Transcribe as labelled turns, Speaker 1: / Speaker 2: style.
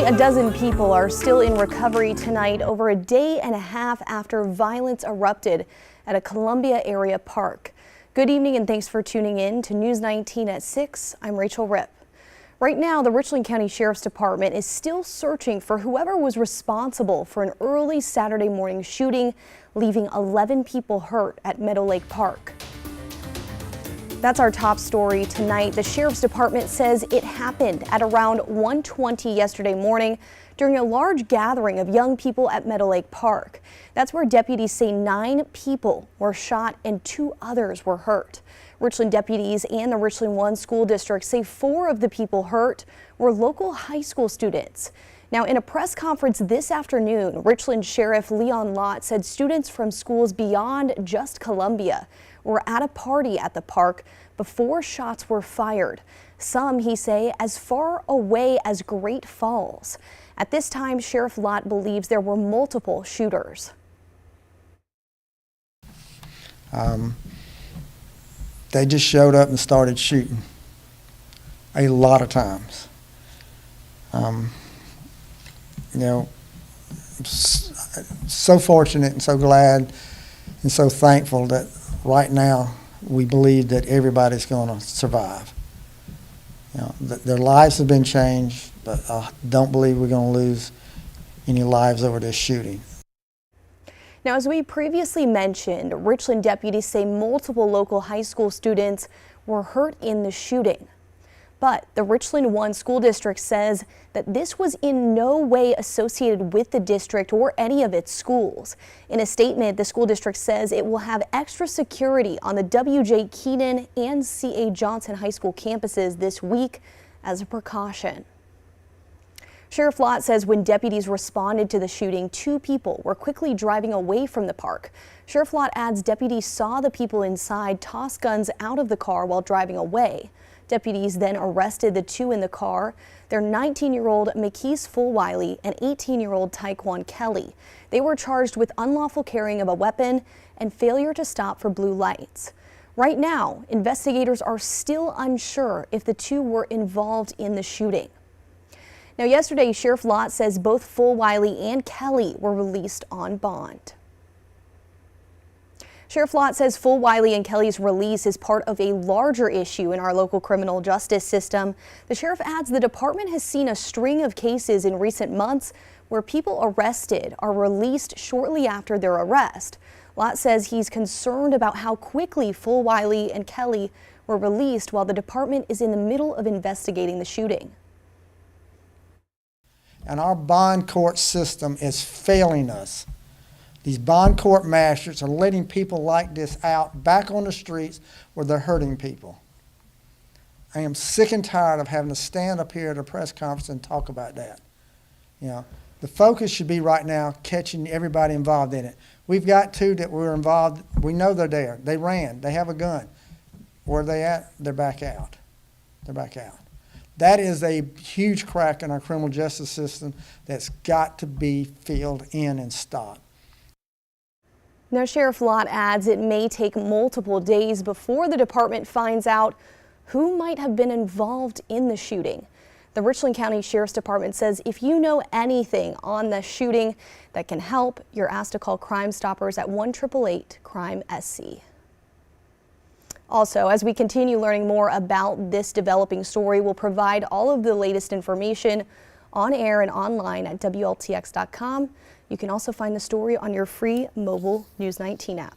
Speaker 1: a dozen people are still in recovery tonight over a day and a half after violence erupted at a Columbia area park. Good evening and thanks for tuning in to News 19 at 6. I'm Rachel Ripp. Right now, the Richland County Sheriff's Department is still searching for whoever was responsible for an early Saturday morning shooting, leaving 11 people hurt at Meadow Lake Park. That's our top story tonight. The Sheriff's Department says it happened at around 1:20 yesterday morning during a large gathering of young people at Meadow Lake Park. That's where deputies say 9 people were shot and 2 others were hurt. Richland deputies and the Richland 1 school district say 4 of the people hurt were local high school students. Now, in a press conference this afternoon, Richland Sheriff Leon Lott said students from schools beyond just Columbia were at a party at the park before shots were fired. Some, he say, as far away as Great Falls. At this time, Sheriff Lott believes there were multiple shooters.
Speaker 2: They just showed up and started shooting a lot of times. You know, so fortunate and so glad and so thankful that right now we believe that everybody's going to survive. You know, their lives have been changed, but I don't believe we're going to lose any lives over this shooting.
Speaker 1: Now, as we previously mentioned, Richland deputies say multiple local high school students were hurt in the shooting. But the Richland 1 school district says that this was in no way associated with the district or any of its schools. In a statement, the school district says it will have extra security on the W.J. Keenan and C.A. Johnson high school campuses this week as a precaution. Sheriff Lott says when deputies responded to the shooting, 2 people were quickly driving away from the park. Sheriff Lott adds deputies saw the people inside toss guns out of the car while driving away. Deputies then arrested the 2 in the car. They're 19-year-old McKees Fulwiley and 18-year-old Taekwon Kelly. They were charged with unlawful carrying of a weapon and failure to stop for blue lights. Right now, investigators are still unsure if the 2 were involved in the shooting. Now, yesterday, Sheriff Lott says both Fulwiley and Kelly were released on bond. Sheriff Lott says Fulwiley and Kelly's release is part of a larger issue in our local criminal justice system. The sheriff adds the department has seen a string of cases in recent months where people arrested are released shortly after their arrest. Lott says he's concerned about how quickly Fulwiley and Kelly were released while the department is in the middle of investigating the shooting.
Speaker 2: And our bond court system is failing us. These bond court masters are letting people like this out back on the streets where they're hurting people. I am sick and tired of having to stand up here at a press conference and talk about that. You know, the focus should be right now catching everybody involved in it. We've got 2 that were involved. We know they're there. They ran. They have a gun. Where are they at? They're back out. They're back out. That is a huge crack in our criminal justice system that's got to be filled in and stopped.
Speaker 1: Now, Sheriff Lott adds it may take multiple days before the department finds out who might have been involved in the shooting. The Richland County Sheriff's Department says if you know anything on the shooting that can help, you're asked to call Crime Stoppers at 1-888-CRIME-SC. Also, as we continue learning more about this developing story, we'll provide all of the latest information on air and online at WLTX.com. You can also find the story on your free mobile News 19 app.